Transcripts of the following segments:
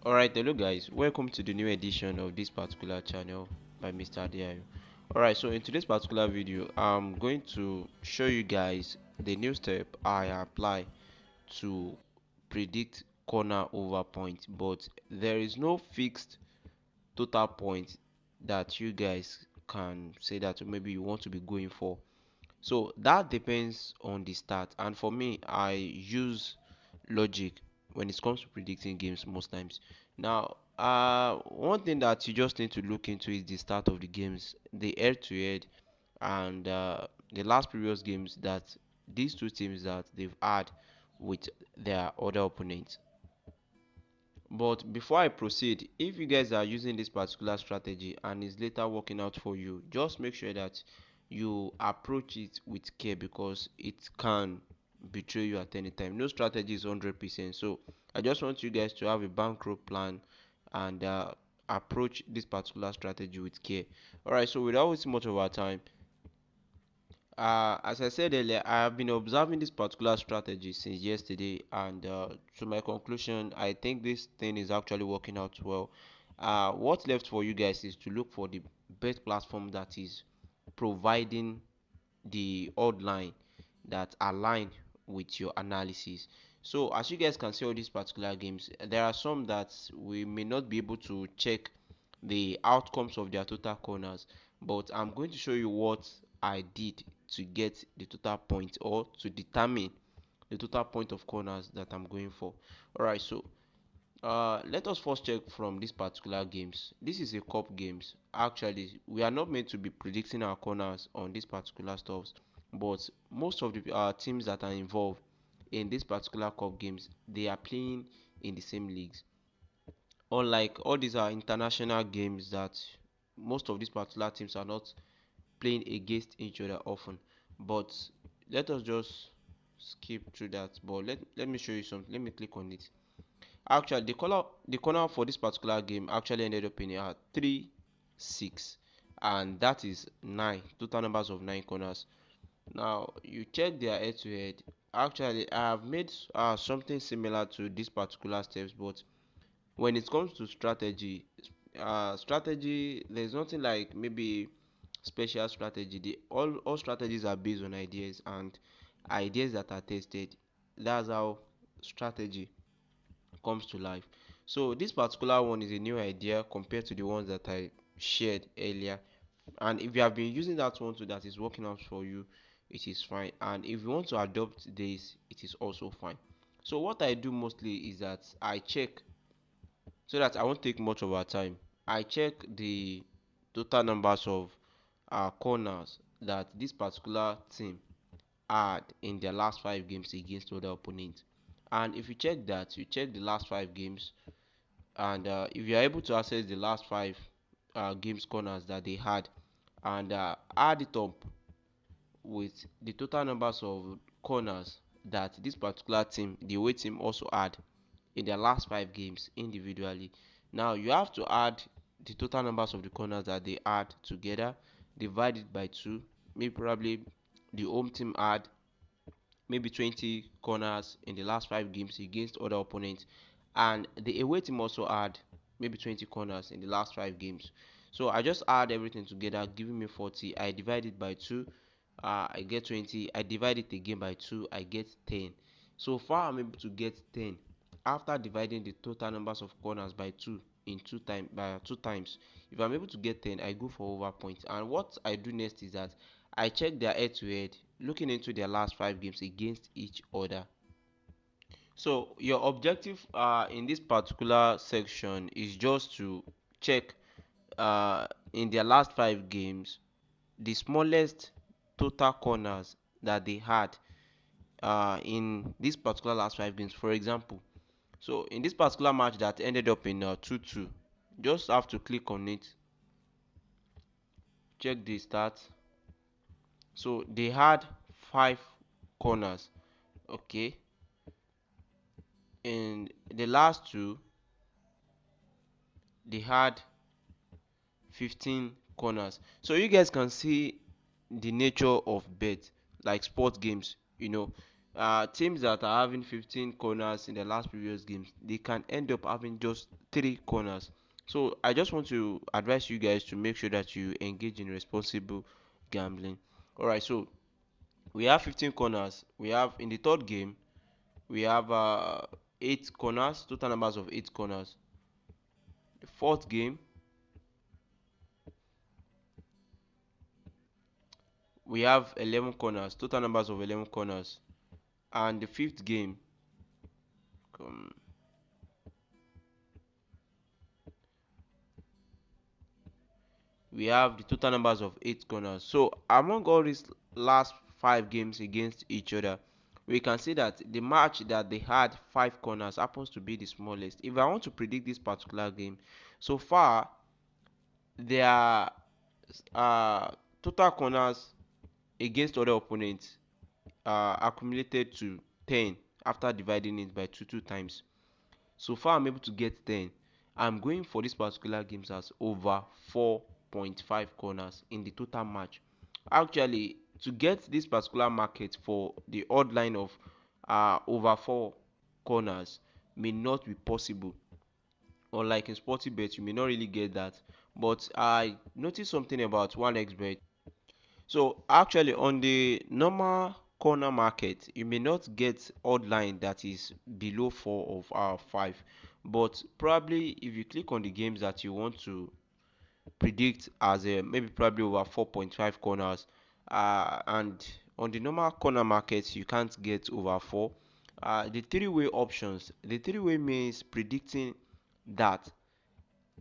Alright, hello guys, welcome to the new edition of this particular channel by Mr. Adiayo. Alright, so in today's particular video, I'm going to show you guys the new step I apply to predict corner over point, but there is no fixed total point that you guys can say that maybe you want to be going for. So that depends on the start, and for me, I use logic when it comes to predicting games most times. Now, one thing that you just need to look into is the start of the games, the head-to-head, and the last previous games that these two teams that they've had with their other opponents. But before I proceed, if you guys are using this particular strategy and it's later working out for you, just make sure that you approach it with care because it can betray you at any time. No strategy is 100%. So I just want you guys to have a bankroll plan and approach this particular strategy with care. Alright, so without wasting much of our time, as I said earlier, I have been observing this particular strategy since yesterday, and to my conclusion, I think this thing is actually working out well. What's left for you guys is to look for the best platform that is providing the odd line that align with your analysis. So as you guys can see all these particular games, there are some that we may not be able to check the outcomes of their total corners, but I'm going to show you what I did to get the total point or to determine the total point of corners that I'm going for. Alright, so let us first check from these particular games. This is a cup games. Actually, we are not meant to be predicting our corners on these particular stuffs, but most of the teams that are involved in this particular cup games, they are playing in the same leagues. Unlike all these are international games that most of these particular teams are not playing against each other often. But let us just skip through that. But let me show you something. Let me click on it. Actually, the corner for this particular game actually ended up in a 3-6, and that is nine total numbers of nine corners. Now you check their head to head. Actually, I have made something similar to this particular steps, but when it comes to strategy, there's nothing like maybe special strategy. All strategies are based on ideas and ideas that are tested. That's how strategy comes to life. So this particular one is a new idea compared to the ones that I shared earlier. And if you have been using that one too that is working out for you, it is fine. And if you want to adopt this, it is also fine. So what I do mostly is that I check, so that I won't take much of our time. I check the total numbers of corners that this particular team had in their last 5 games against other opponents. And if you check that, you check the last 5 games, and if you are able to access the last 5 games corners that they had, and add it up with the total numbers of corners that this particular team, the away team, also had in their last 5 games individually. Now you have to add the total numbers of the corners that they had together, divide it by 2. Maybe probably the home team had maybe 20 corners in the last 5 games against other opponents, and the away team also had maybe 20 corners in the last 5 games. So I just add everything together, giving me 40. I divide it by 2, I get 20. I divide it again by 2, I get 10. So far I'm able to get 10 after dividing the total numbers of corners by 2 in 2 times. If I'm able to get 10, I go for over points. And what I do next is that I check their head to head, looking into their last 5 games against each other. So your objective in this particular section is just to check in their last 5 games the smallest total corners that they had in this particular last 5 games. For example, so in this particular match that ended up in 2-2, just have to click on it, check the stats. So they had 5 corners, okay. In the last two, they had 15 corners. So you guys can see the nature of bet, like sport games. Teams that are having 15 corners in the last previous games, they can end up having just 3 corners. So I just want to advise you guys to make sure that you engage in responsible gambling. All right, so we have 15 corners. We have in the third game, we have 8 corners, total numbers of 8 corners. The fourth game, we have 11 corners, total numbers of 11 corners. And the fifth game, um, we have the total numbers of 8 corners. So among all these last 5 games against each other, we can see that the match that they had 5 corners happens to be the smallest. If I want to predict this particular game, so far their uh, total corners against other opponents accumulated to 10 after dividing it by 2 times. So far I'm able to get 10. I'm going for this particular games as over 4.5 corners in the total match. Actually, to get this particular market for the odd line of over 4 corners may not be possible. Unlike in sporty bet, you may not really get that. But I noticed something about 1xbet. So actually on the normal corner market, you may not get odd line that is below 4 of 5. But probably if you click on the games that you want to predict as a maybe probably over 4.5 corners, and on the normal corner market you can't get over 4. The three-way options, the three-way means predicting that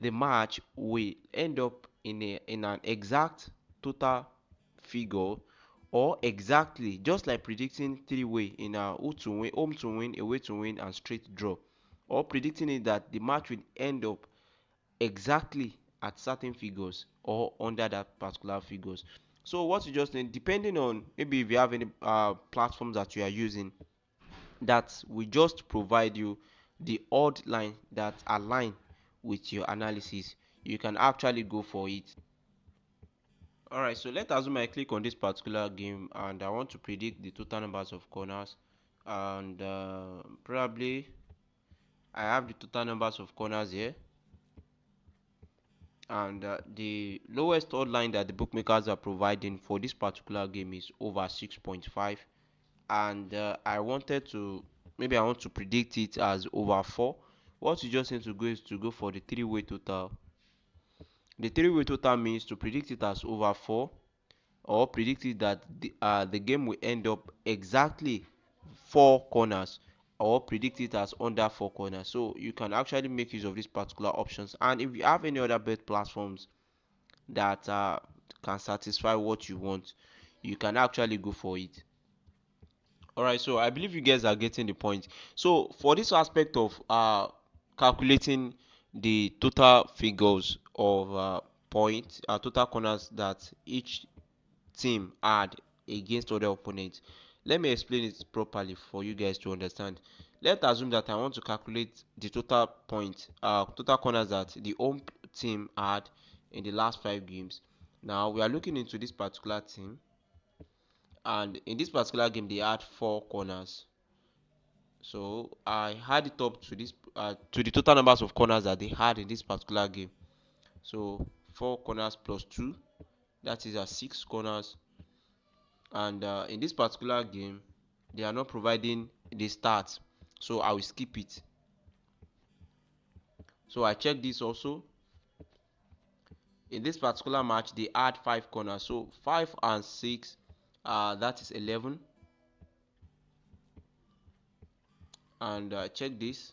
the match will end up in an exact total figure, or exactly just like predicting three-way in a who to win, home to win, away to win, and straight draw, or predicting it that the match will end up exactly at certain figures or under that particular figures. So what you just need, depending on maybe if you have any platforms that you are using, that will just provide you the odd line that align with your analysis, you can actually go for it. All right, so let's assume I click on this particular game and I want to predict the total numbers of corners, and probably I have the total numbers of corners here, and the lowest odd line that the bookmakers are providing for this particular game is over 6.5. And I wanted to, maybe I want to predict it as over 4. What you just need to go is to go for the three-way total. The three-way total means to predict it as over 4, or predict it that the game will end up exactly 4 corners, or predict it as under 4 corners. So you can actually make use of these particular options. And if you have any other bet platforms that can satisfy what you want, you can actually go for it. All right, so I believe you guys are getting the point. So for this aspect of calculating the total figures of points, total corners that each team had against other opponents, let me explain it properly for you guys to understand. Let's assume that I want to calculate the total points, total corners that the home team had in the last 5 games. Now we are looking into this particular team, and in this particular game they had 4 corners. So I had it up to this to the total numbers of corners that they had in this particular game. So 4 corners plus 2, that is 6 corners. And in this particular game, they are not providing the stats, so I will skip it. So I check this also. In this particular match, they had 5 corners, so 5 and 6, that is 11. And check this.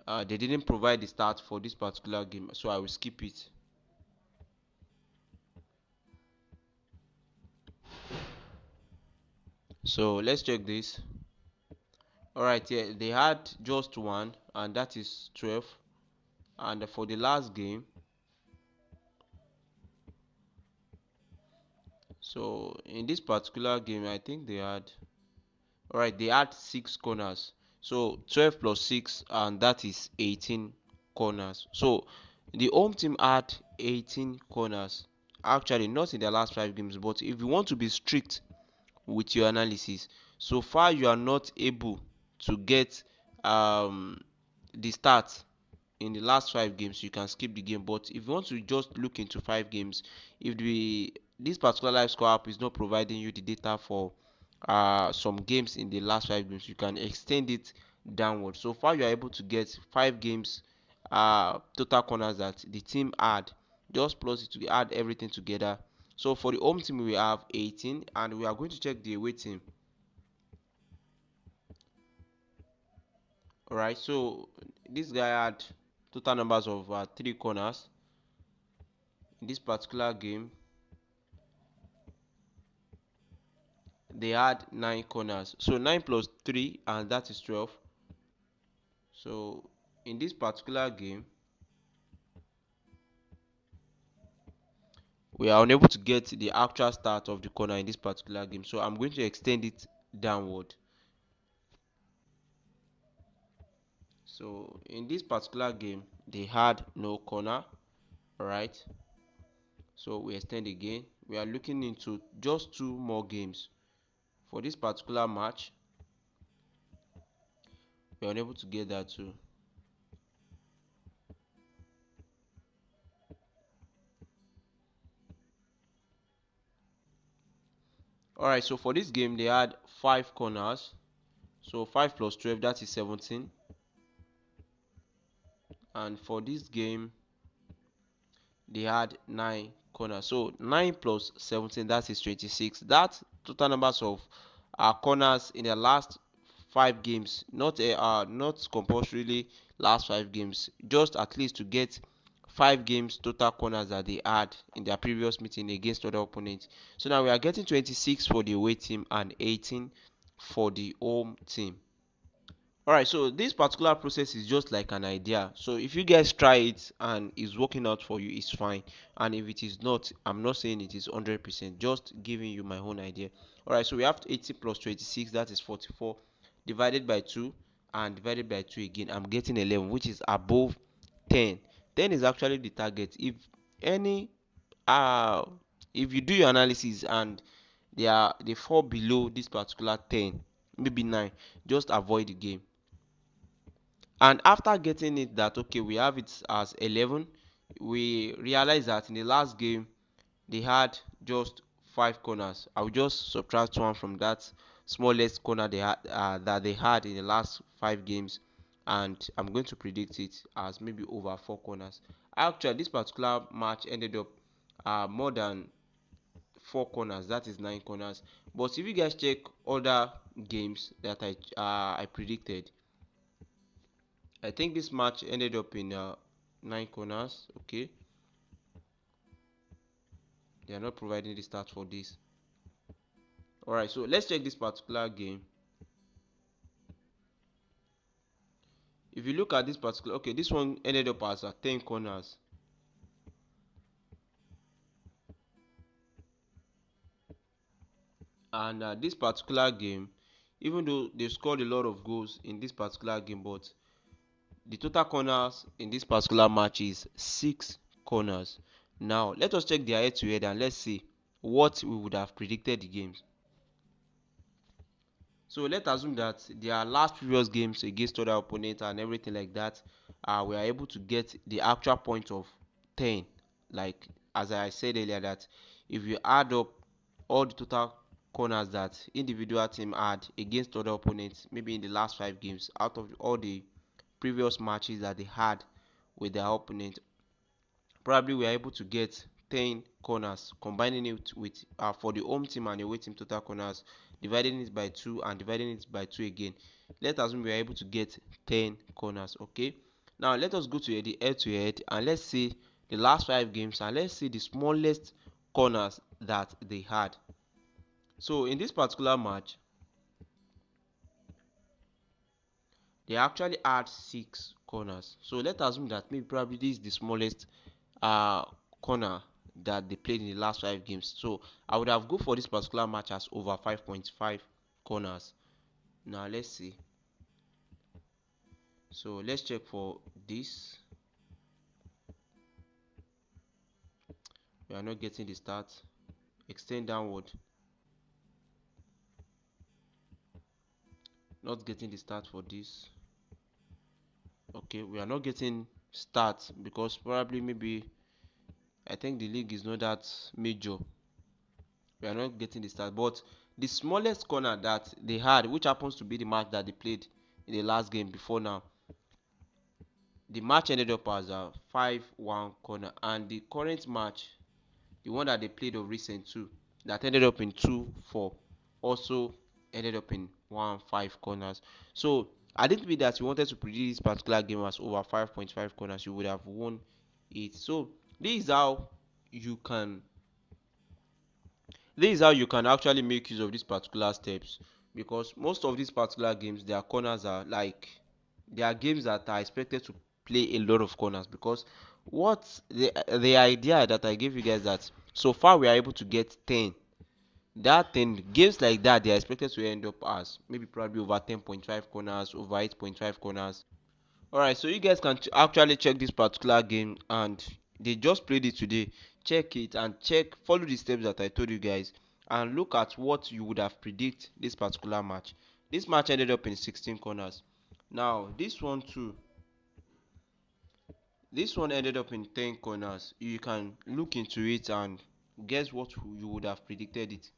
They didn't provide the stats for this particular game, so I will skip it. So let's check this. All right, yeah, they had just one, and that is 12. And for the last game, so in this particular game, I think they had, all right, they had 6 corners. So 12 plus 6, and that is 18 corners. So the home team had 18 corners. Actually, not in the last 5 games, but if you want to be strict with your analysis. So far you are not able to get the start in the last 5 games, you can skip the game. But if you want to just look into 5 games, if this particular live score app is not providing you the data for some games in the last 5 games, you can extend it downward. So far you are able to get 5 games total corners that the team had, just plus it to add everything together. So for the home team we have 18, and we are going to check the away team. All right, so this guy had total numbers of 3 corners in this particular game. They had 9 corners, so 9 plus 3, and that is 12. So in this particular game we are unable to get the actual start of the corner in this particular game, so I'm going to extend it downward. So in this particular game they had no corner. All right, so we extend again. We are looking into just 2 more games for this particular match. We are unable to get that too. All right, so for this game they had 5 corners, so 5 plus 12, that is 17. And for this game they had 9 corners, so 9 plus 17, that is 26. That total numbers of corners in the last 5 games, not compulsorily last 5 games, just at least to get 5 games total corners that they had in their previous meeting against other opponents. So now we are getting 26 for the away team and 18 for the home team. Alright, so this particular process is just like an idea. So if you guys try it and it's working out for you, it's fine. And if it is not, I'm not saying it is 100%, just giving you my own idea. Alright, so we have 80 plus 26, that is 44, divided by 2 and divided by 2 again. I'm getting 11, which is above 10. 10 is actually the target. Any uh if you do your analysis and they fall below this particular 10, maybe 9, just avoid the game. And after getting it that okay, we have it as 11, we realize that in the last game they had just 5 corners. I will just subtract one from that smallest corner they had, that they had in the last 5 games, and I'm going to predict it as maybe over 4 corners. Actually this particular match ended up more than 4 corners, that is 9 corners. But if you guys check other games that I predicted, I think this match ended up in 9 corners. Okay, they are not providing the stats for this. Alright, so let's check this particular game. If you look at this particular, okay, this one ended up as 10 corners. And this particular game, even though they scored a lot of goals in this particular game, but the total corners in this particular match is 6 corners. Now let us check their head to head and let's see what we would have predicted the games. So let's assume that their last previous games against other opponents and everything like that, we are able to get the actual point of 10. Like as I said earlier, that if you add up all the total corners that individual team had against other opponents, maybe in the last 5 games, out of all the previous matches that they had with their opponent, probably we are able to get 10 corners, combining it with for the home team and away team total corners, dividing it by 2 and dividing it by 2 again. Let's assume we are able to get 10 corners. Okay, now let us go to the head to head and let's see the last 5 games and let's see the smallest corners that they had. So in this particular match they actually had 6 corners. So let's assume that maybe probably this is the smallest uh corner that they played in the last 5 games. So I would have go for this particular match as over 5.5 corners. Now let's see. So let's check for this. We are not getting the start. Extend downward. Not getting the start for this. Okay, we are not getting start because probably maybe I think the league is not that major. We are not getting the start. But the smallest corner that they had, which happens to be the match that they played in the last game before now, the match ended up as a 5-1 corner. And the current match, the one that they played of recent too, that ended up in 2-4, also ended up in 1-5 corners. So I didn't mean that you wanted to predict this particular game as over 5.5 corners, you would have won it. So this is how you can this is how you can actually make use of these particular steps, because most of these particular games, their corners are like, they are games that are expected to play a lot of corners, because what the idea that I gave you guys, that so far we are able to get 10, that 10 games like that, they are expected to end up as maybe probably over 10.5 corners, over 8.5 corners. Alright, so you guys can actually check this particular game, and they just played it today. Check it and follow the steps that I told you guys, and look at what you would have predict this particular match. This match ended up in 16 corners. Now this one too, this one ended up in 10 corners. You can look into it and guess what you would have predicted it.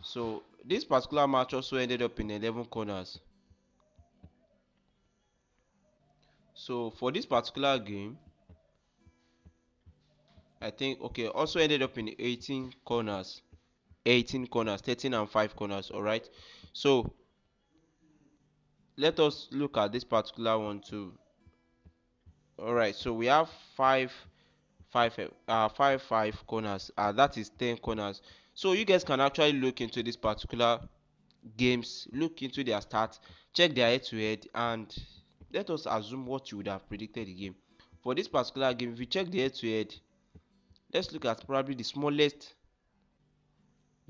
So this particular match also ended up in 11 corners. So for this particular game, I think, okay, also ended up in 18 corners. 18 corners, 13 and 5 corners. All right, so let us look at this particular one too. All right, so we have 5 corners, that is 10 corners. So you guys can actually look into this particular games, look into their stats, check their head to head, and let us assume what you would have predicted the game. For this particular game, if you check the head to head, let's look at probably the smallest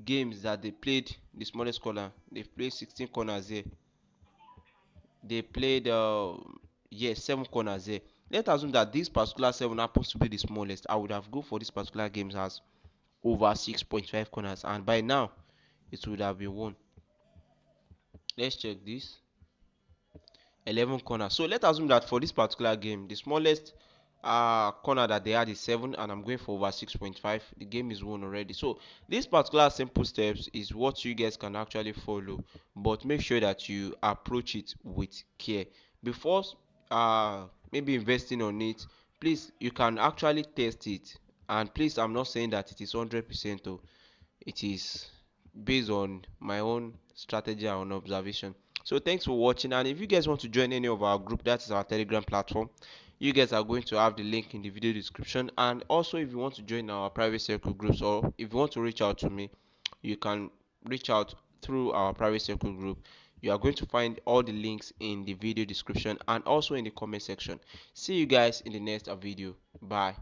games that they played. The smallest corner, they played 16 corners there. They played yes, 7 corners there. Let's assume that this particular 7 happens to be the smallest. I would have go for this particular games as over 6.5 corners, and by now it would have been won. Let's check this. 11 corners. So let's assume that for this particular game, the smallest corner that they had is 7, and I'm going for over 6.5. The game is won already. So this particular simple steps is what you guys can actually follow, but make sure that you approach it with care before maybe investing on it. Please, you can actually test it, and please, I'm not saying that it is 100%, though. It is based on my own strategy and observation. So thanks for watching, and if you guys want to join any of our group, that is our Telegram platform, you guys are going to have the link in the video description. And also, if you want to join our private circle groups, or if you want to reach out to me, you can reach out through our private circle group. You are going to find all the links in the video description and also in the comment section. See you guys in the next video. Bye.